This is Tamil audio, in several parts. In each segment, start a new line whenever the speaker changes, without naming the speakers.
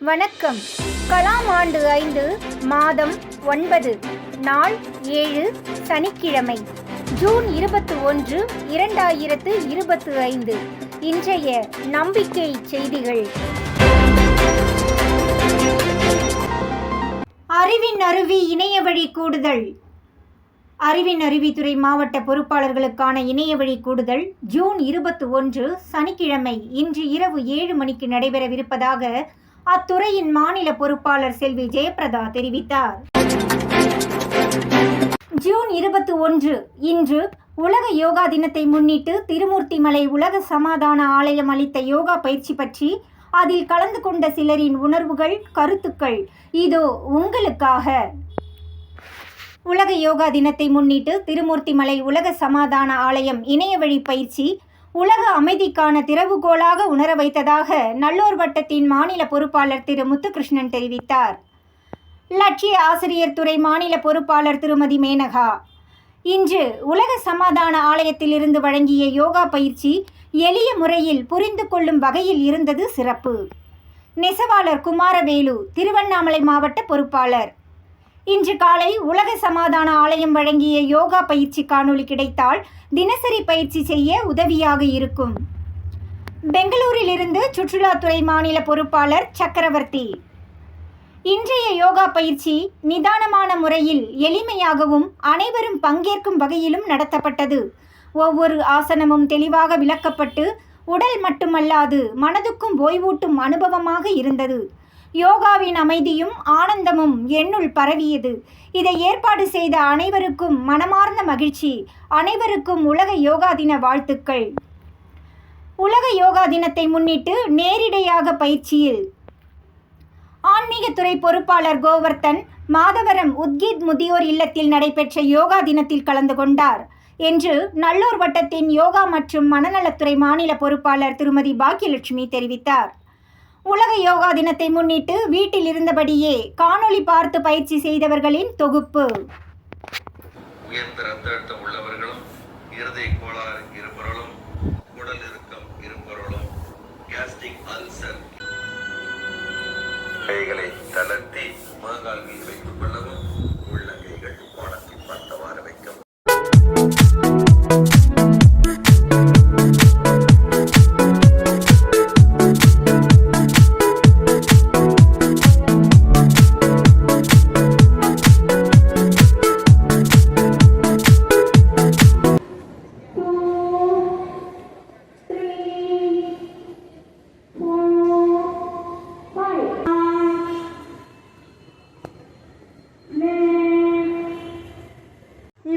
வணக்கம். கலாம் ஆண்டு 5 மாதம் 9 நாள் 7 சனிக்கிழமை ஜூன் 21, 2025. இன்றைய நம்பிக்கை செய்திகள். அறிவின் அருவி இணையவழி கூடுதல். அறிவின் அருவித்துறை மாவட்ட பொறுப்பாளர்களுக்கான இணையவழி கூடுதல் ஜூன் 21 சனிக்கிழமை இன்று இரவு 7 மணிக்கு நடைபெறவிருப்பதாக அத்துறையின் மாநில பொறுப்பாளர் செல்வி ஜெயபிரதா தெரிவித்தார். ஜூன் 21 இன்று உலக யோகா தினத்தை முன்னிட்டு திருமூர்த்திமலை உலக சமாதான ஆலயம் அளித்த யோகா பயிற்சி பற்றி அதில் கலந்து கொண்ட சிலரின் உணர்வுகள், கருத்துக்கள் இதோ உங்களுக்காக. உலக யோகா தினத்தை முன்னிட்டு திருமூர்த்திமலை உலக சமாதான ஆலயம் இணையவழி பயிற்சி உலக அமைதிக்கான திறவுகோலாக உணர வைத்ததாக நல்லூர் வட்டத்தின் மாநில பொறுப்பாளர் திரு முத்துகிருஷ்ணன் தெரிவித்தார். லட்சிய ஆசிரியர் துறை மாநில பொறுப்பாளர் திருமதி மேனகா இன்று உலக சமாதான ஆலயத்திலிருந்து வழங்கிய யோகா பயிற்சி எளிய முறையில் புரிந்து கொள்ளும் வகையில் இருந்தது சிறப்பு. நெசவாளர் குமாரவேலு திருவண்ணாமலை மாவட்ட பொறுப்பாளர் இன்று காலை உலக சமாதான ஆலயம் வழங்கிய யோகா பயிற்சி காணொளி கிடைத்தால் தினசரி பயிற்சி செய்ய உதவியாக இருக்கும். பெங்களூரிலிருந்து சுற்றுலாத்துறை மாநில பொறுப்பாளர் சக்கரவர்த்தி இன்றைய யோகா பயிற்சி நிதானமான முறையில் எளிமையாகவும் அனைவரும் பங்கேற்கும் வகையிலும் நடத்தப்பட்டது. ஒவ்வொரு ஆசனமும் தெளிவாக விளக்கப்பட்டு உடல் மட்டுமல்லாது மனதுக்கும் ஓய்வூட்டும் அனுபவமாக இருந்தது. யோகாவின் அமைதியும் ஆனந்தமும் என்னுள் பரவியது. இதை ஏற்பாடு செய்த அனைவருக்கும் மனமார்ந்த மகிழ்ச்சி. அனைவருக்கும் உலக யோகா தின வாழ்த்துக்கள். உலக யோகா தினத்தை முன்னிட்டு நேரிடையாக பயிற்சியில் ஆன்மீகத்துறை பொறுப்பாளர் கோவர்த்தன் மாதவரம் உத்கீத் முதியோர் இல்லத்தில் நடைபெற்ற யோகா தினத்தில் கலந்து கொண்டார் என்று நல்லூர் வட்டத்தின் யோகா மற்றும் மனநலத்துறை மாநில பொறுப்பாளர் திருமதி பாக்கியலட்சுமி தெரிவித்தார். உலக யோகா தினத்தை முன்னிட்டு வீட்டில் இருந்தபடியே காணொளி பார்த்து பயிற்சி செய்தவர்களின் தொகுப்பு.
உயர்ந்த ரத்த அழுத்தம் உள்ளவர்களும், இருதய கோளாறு இருப்பவர்களும், உடல் இறுக்கம் இருப்பவர்களும், கேஸ்ட்ரிக் அல்சர், கைகளை தளர்த்தி முழங்கால் மீது வைத்துக் கொள்ளவும், உள்ள கைகள் வானத்தில் பார்த்தவாறு வைக்கவும்.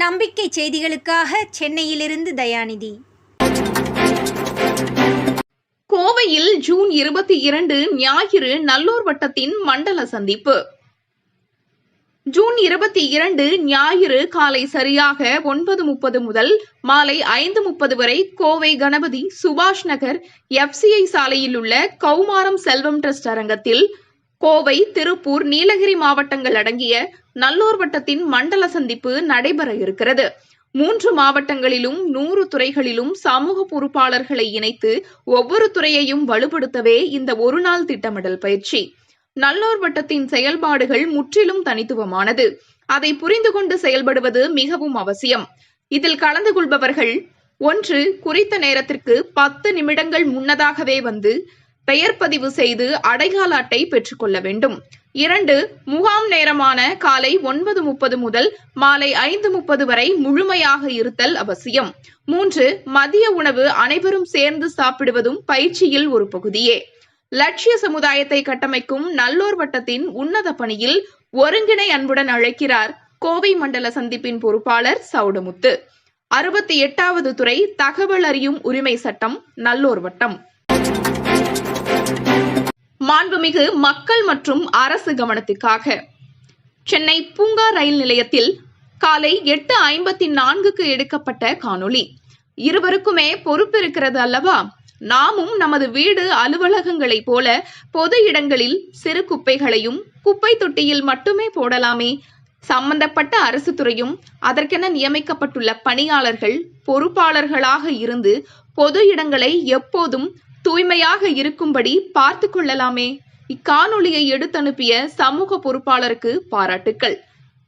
நம்பிக்கை செய்திகளுக்காக சென்னையிலிருந்து தயாநிதி.
கோவையில் ஜூன் 22 ஞாயிறு நல்லூர் வட்டத்தின் மண்டல சந்திப்பு. ஜூன் 22 ஞாயிறு காலை சரியாக 9:30 முதல் மாலை 5:30 வரை கோவை கணபதி சுபாஷ் நகர் FCI சாலையில் உள்ள கௌமாரம் செல்வம் டிரஸ்ட் அரங்கத்தில் கோவை, திருப்பூர், நீலகிரி மாவட்டங்கள் அடங்கிய நல்லூர் வட்டத்தின் மண்டல சந்திப்பு நடைபெற இருக்கிறது. 3 மாவட்டங்களிலும் 100 துறைகளிலும் சமூக பொறுப்பாளர்களை இணைத்து ஒவ்வொரு துறையையும் வலுப்படுத்தவே இந்த ஒருநாள் திட்டமிடல் பயிற்சி. நல்லூர் வட்டத்தின் செயல்பாடுகள் முற்றிலும் தனித்துவமானது. அதை புரிந்து கொண்டு செயல்படுவது மிகவும் அவசியம். இதில் கலந்து கொள்பவர்கள் 1. குறித்த நேரத்திற்கு 10 நிமிடங்கள் முன்னதாகவே வந்து பெயர் பதிவு செய்து அடையாள அட்டை பெற்றுக்கொள்ள வேண்டும். 2. முகாம் நேரமான காலை 9:30 முதல் மாலை 5:30 வரை முழுமையாக இருத்தல் அவசியம். 3. மதிய உணவு அனைவரும் சேர்ந்து சாப்பிடுவதும் பயிற்சியில் ஒரு பகுதியே. லட்சிய சமுதாயத்தை கட்டமைக்கும் நல்லூர் வட்டத்தின் உன்னத பணியில் ஒருங்கிணை அன்புடன் அழைக்கிறார் கோவை மண்டல சந்திப்பின் பொறுப்பாளர் சவுடமுத்து. 68வது துறை தகவல் அறியும் உரிமை சட்டம், நல்லூர் வட்டம். மாண்புமிகு மக்கள் மற்றும் அரசு கவனத்திற்காக சென்னை பூங்கா ரயில் நிலையத்தில் காலை 8:54க்கு எடுக்கப்பட்ட காணொளி. இருவருக்குமே பொறுப்பு இருக்கிறது அல்லவா? நாமும் நமது வீடு, அலுவலகங்களைப் போல பொது இடங்களில் சிறு குப்பைகளையும் குப்பை தொட்டியில் மட்டுமே போடலாமே. சம்பந்தப்பட்ட அரசு துறையும் அதற்கென நியமிக்கப்பட்டுள்ள பணியாளர்கள் பொறுப்பாளர்களாக இருந்து பொது இடங்களை எப்போதும் தூய்மையாக இருக்கும்படி பார்த்து கொள்ளலாமே. இக்காணொலியை எடுத்தனுப்பிய சமூக பொறுப்பாளருக்கு பாராட்டுக்கள்.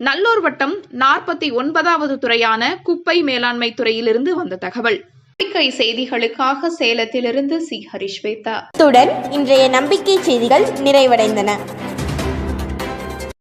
நல்லூர் வட்டம் 49வது துறையான குப்பை மேலாண்மை துறையிலிருந்து வந்த தகவல். நம்பிக்கை செய்திகளுக்காக சேலத்திலிருந்து சி. ஹரிஸ்வேதா.
இத்துடன் இன்றைய நம்பிக்கை செய்திகள் நிறைவடைந்தன.